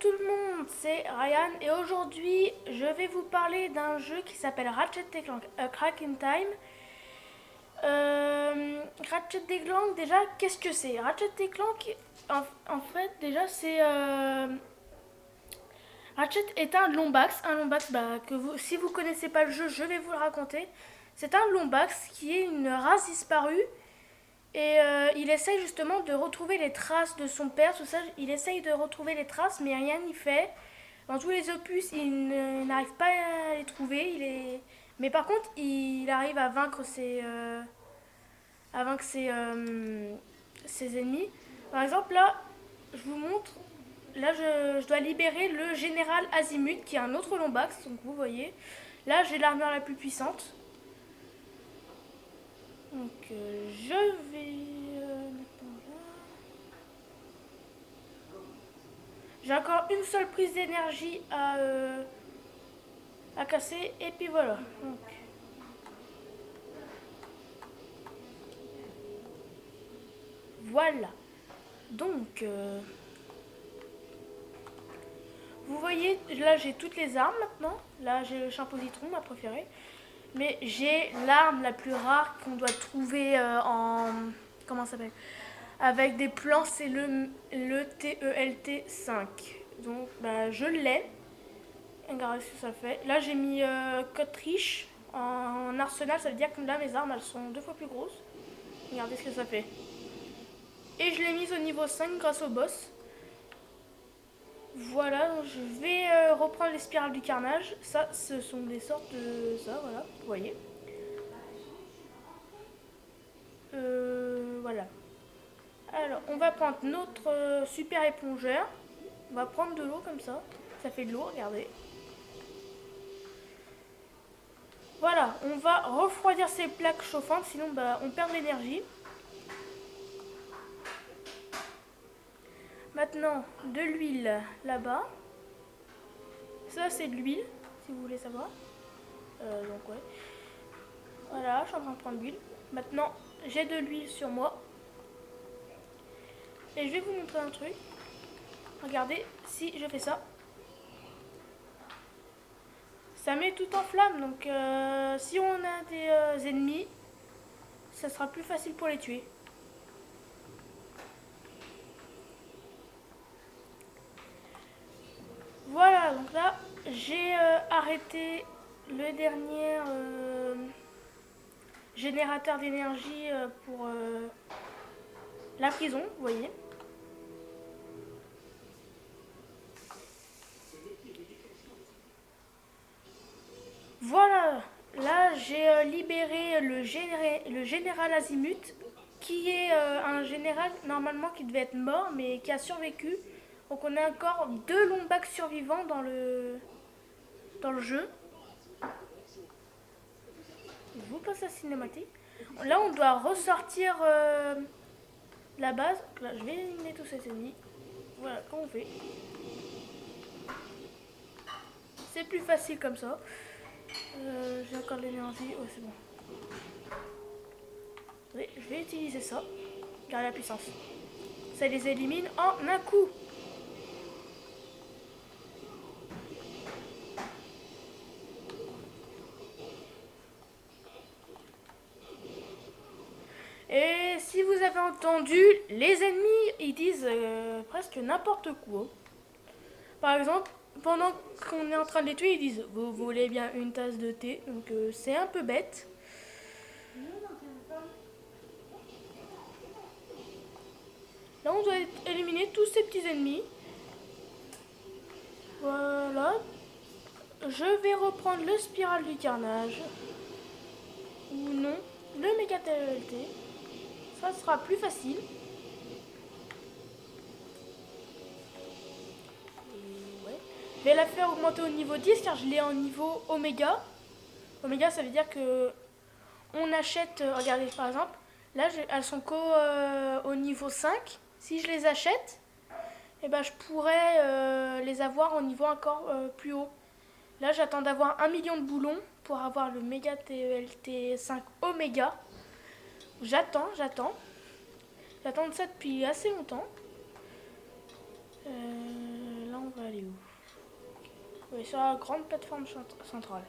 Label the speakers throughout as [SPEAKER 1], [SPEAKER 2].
[SPEAKER 1] tout le monde, c'est Ryan et aujourd'hui je vais vous parler d'un jeu qui s'appelle Ratchet Clank A Crack in Time. Ratchet Clank, déjà, qu'est-ce que c'est? Ratchet Clank, en fait, déjà, c'est. Ratchet est un Lombax. Un Lombax, si vous connaissez pas le jeu, je vais vous le raconter. C'est un Lombax qui est une race disparue. Et il essaye justement de retrouver les traces de son père, tout ça. Il essaye de retrouver les traces, mais rien n'y fait. Dans tous les opus, il n'arrive pas à les trouver. Mais par contre, il arrive à vaincre ses ennemis. Par exemple, là, je vous montre. Là, je dois libérer le général Azimut, qui est un autre Lombax. Donc, vous voyez. Là, j'ai l'armure la plus puissante. Donc, je vais maintenant là. J'ai encore une seule prise d'énergie à casser. Et puis voilà. Donc, voilà. Donc, vous voyez, là j'ai toutes les armes maintenant. Là j'ai le Chimpositron, ma préférée. Mais j'ai l'arme la plus rare qu'on doit trouver en... Comment ça s'appelle? Avec des plans, c'est le TELT5. Donc je l'ai. Regardez ce que ça fait. Là j'ai mis code triche en arsenal. Ça veut dire que là mes armes elles sont 2 fois plus grosses. Regardez ce que ça fait. Et je l'ai mise au niveau 5 grâce au boss. Voilà, je vais reprendre les spirales du carnage. Ça, ce sont des sortes de... Ça, voilà, vous voyez. Voilà. Alors, on va prendre notre super épongeur. On va prendre de l'eau comme ça. Ça fait de l'eau, regardez. Voilà, on va refroidir ces plaques chauffantes, sinon on perd de l'énergie. Maintenant, de l'huile là-bas. Ça, c'est de l'huile, si vous voulez savoir. Donc, ouais. Voilà, je suis en train de prendre l'huile. Maintenant, j'ai de l'huile sur moi. Et je vais vous montrer un truc. Regardez, si je fais ça. Ça met tout en flamme. Donc, si on a des ennemis, ça sera plus facile pour les tuer. Voilà, donc là, j'ai arrêté le dernier générateur d'énergie pour la prison, vous voyez. Voilà, là j'ai libéré le général Azimut, qui est un général normalement qui devait être mort, mais qui a survécu. Donc on a encore 2 Lombax survivants dans le jeu. Je vous passe la cinématique. Là on doit ressortir la base. Donc là je vais éliminer tous ces ennemis. Voilà, comment on fait. C'est plus facile comme ça. J'ai encore de l'énergie. Ouais, c'est bon. Oui, je vais utiliser ça. Regardez la puissance. Ça les élimine en un coup. Et si vous avez entendu, les ennemis, ils disent presque n'importe quoi. Par exemple, pendant qu'on est en train de les tuer, ils disent « Vous voulez bien une tasse de thé ?» Donc c'est un peu bête. Là, on doit éliminer tous ces petits ennemis. Voilà. Je vais reprendre le spiral du carnage. Ou non, le méga TLT. Ça sera plus facile. Et ouais. Je vais la faire augmenter au niveau 10 car je l'ai en niveau Oméga. Oméga, ça veut dire que on achète, regardez par exemple, là elles sont au niveau 5. Si je les achète, eh ben, je pourrais les avoir au niveau encore plus haut. Là, j'attends d'avoir 1 million de boulons pour avoir le méga TELT 5 Oméga. J'attends de ça depuis assez longtemps. Là, on va Elle est où? Oui, sur la grande plateforme centrale.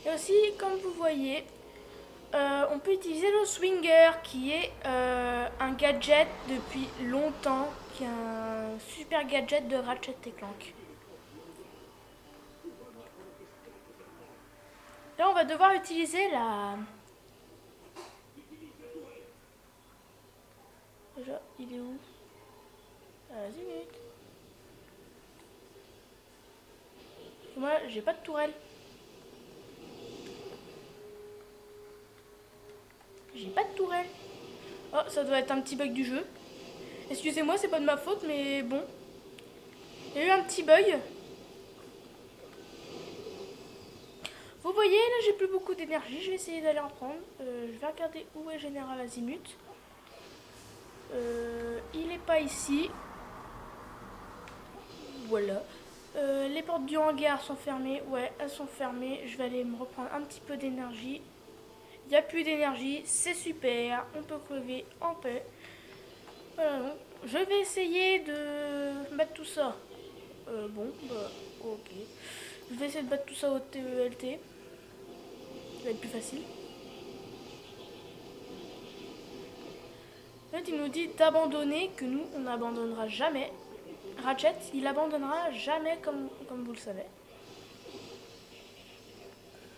[SPEAKER 1] Et aussi, comme vous voyez, on peut utiliser le Swinger, qui est un gadget depuis longtemps, qui est un super gadget de Ratchet et Clank. Là, on va devoir utiliser la... Déjà, il est où? Vas-y. Moi, j'ai pas de tourelle. J'ai pas de tourelle. Oh, ça doit être un petit bug du jeu. Excusez-moi, c'est pas de ma faute, mais bon. Il y a eu un petit bug. Vous voyez, là, j'ai plus beaucoup d'énergie. Je vais essayer d'aller en prendre. Je vais regarder où est Général Azimut. Il est pas ici. Voilà. Les portes du hangar sont fermées. Ouais, elles sont fermées. Je vais aller me reprendre un petit peu d'énergie. Il n'y a plus d'énergie. C'est super. On peut crever en paix. Voilà, donc, je vais essayer de mettre tout ça. Bon, bah, ok. Je vais essayer de battre tout ça au TELT. Ça va être plus facile. En fait, il nous dit d'abandonner, que nous, on n'abandonnera jamais. Ratchet, il abandonnera jamais, comme vous le savez.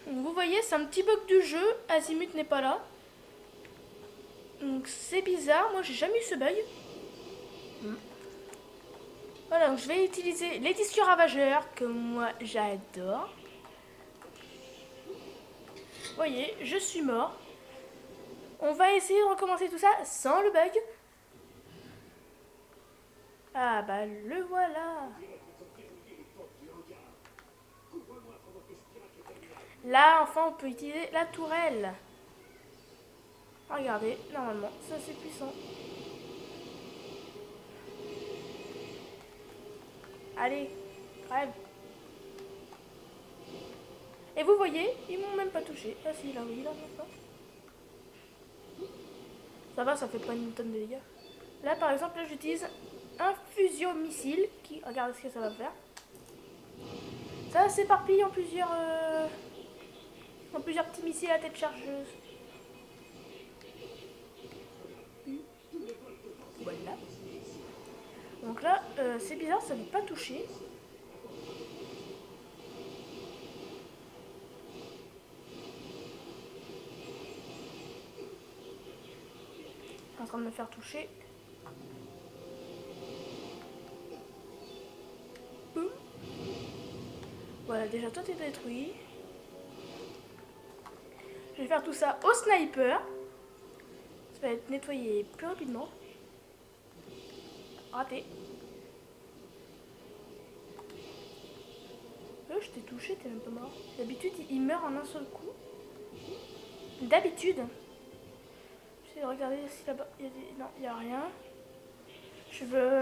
[SPEAKER 1] Donc, vous voyez, c'est un petit bug du jeu. Azimut n'est pas là. Donc, c'est bizarre. Moi, j'ai jamais eu ce bug. Voilà, donc je vais utiliser les disques ravageurs, que moi, j'adore. Vous voyez, je suis mort. On va essayer de recommencer tout ça sans le bug. Ah bah le voilà. Là, enfin, on peut utiliser la tourelle. Regardez, normalement, ça c'est puissant. Allez, crève. Et vous voyez, ils m'ont même pas touché. Ah si, là, oui, là, maintenant. Ça va, ça fait pas une tonne de dégâts. Là, par exemple, là, j'utilise un fusion-missile qui... Regardez ce que ça va faire. Ça s'éparpille en plusieurs petits missiles à tête chargeuse. Voilà. Donc là, c'est bizarre, ça ne veut pas toucher. C'est en train de me faire toucher. Voilà, déjà toi t'es détruit. Je vais faire tout ça au sniper. Ça va être nettoyé plus rapidement. Raté. Je t'ai touché, t'es même pas mort. D'habitude, il meurt en un seul coup. D'habitude. J'essaie de regarder si là-bas, il y a des... Non, il n'y a rien.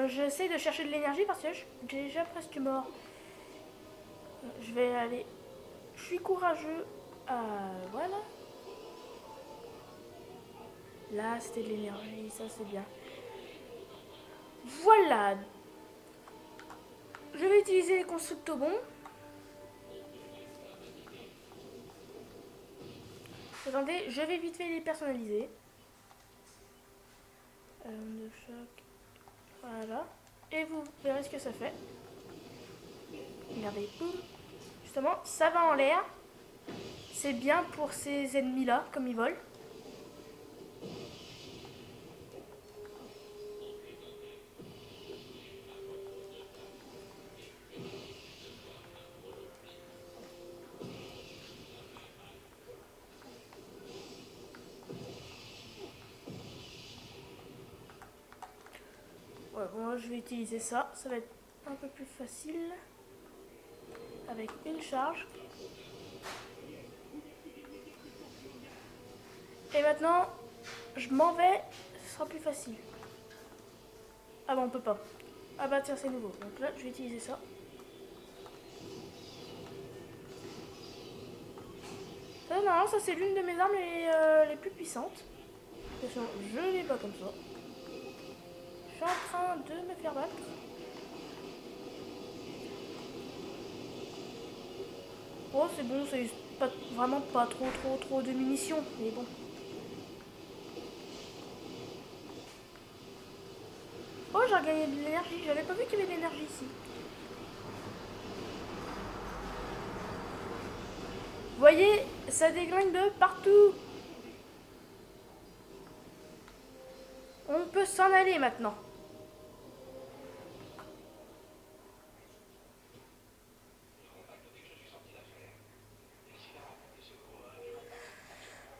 [SPEAKER 1] J'essaie de chercher de l'énergie parce que je suis déjà presque mort. Je vais aller... Je suis courageux. Voilà. Là, c'était de l'énergie, ça c'est bien. Voilà. Je vais utiliser les constructobons. Attendez, je vais vite fait les personnaliser. De choc. Voilà. Et vous verrez ce que ça fait. Regardez, boum. Justement, ça va en l'air. C'est bien pour ces ennemis-là, comme ils volent. Ouais, bon, moi je vais utiliser ça. Ça va être un peu plus facile. Avec une charge. Et maintenant, je m'en vais. Ce sera plus facile. Ah bon, on peut pas. Ah bah tiens, c'est nouveau. Donc là, je vais utiliser ça. non, ça c'est l'une de mes armes les plus puissantes. Attention, je l'ai pas comme ça. Je suis en train de me faire battre. Oh, c'est bon, c'est vraiment pas trop de munitions, mais bon. Oh, j'ai regagné de l'énergie, j'avais pas vu qu'il y avait de l'énergie ici. Vous voyez, ça déglingue de partout. On peut s'en aller maintenant.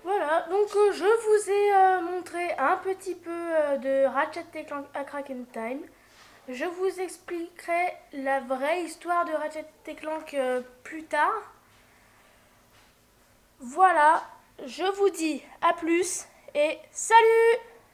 [SPEAKER 1] Voilà, donc je vous ai montré un petit peu de Ratchet et Clank A Crack in Time. Je vous expliquerai la vraie histoire de Ratchet et Clank plus tard. Voilà, je vous dis à plus et salut!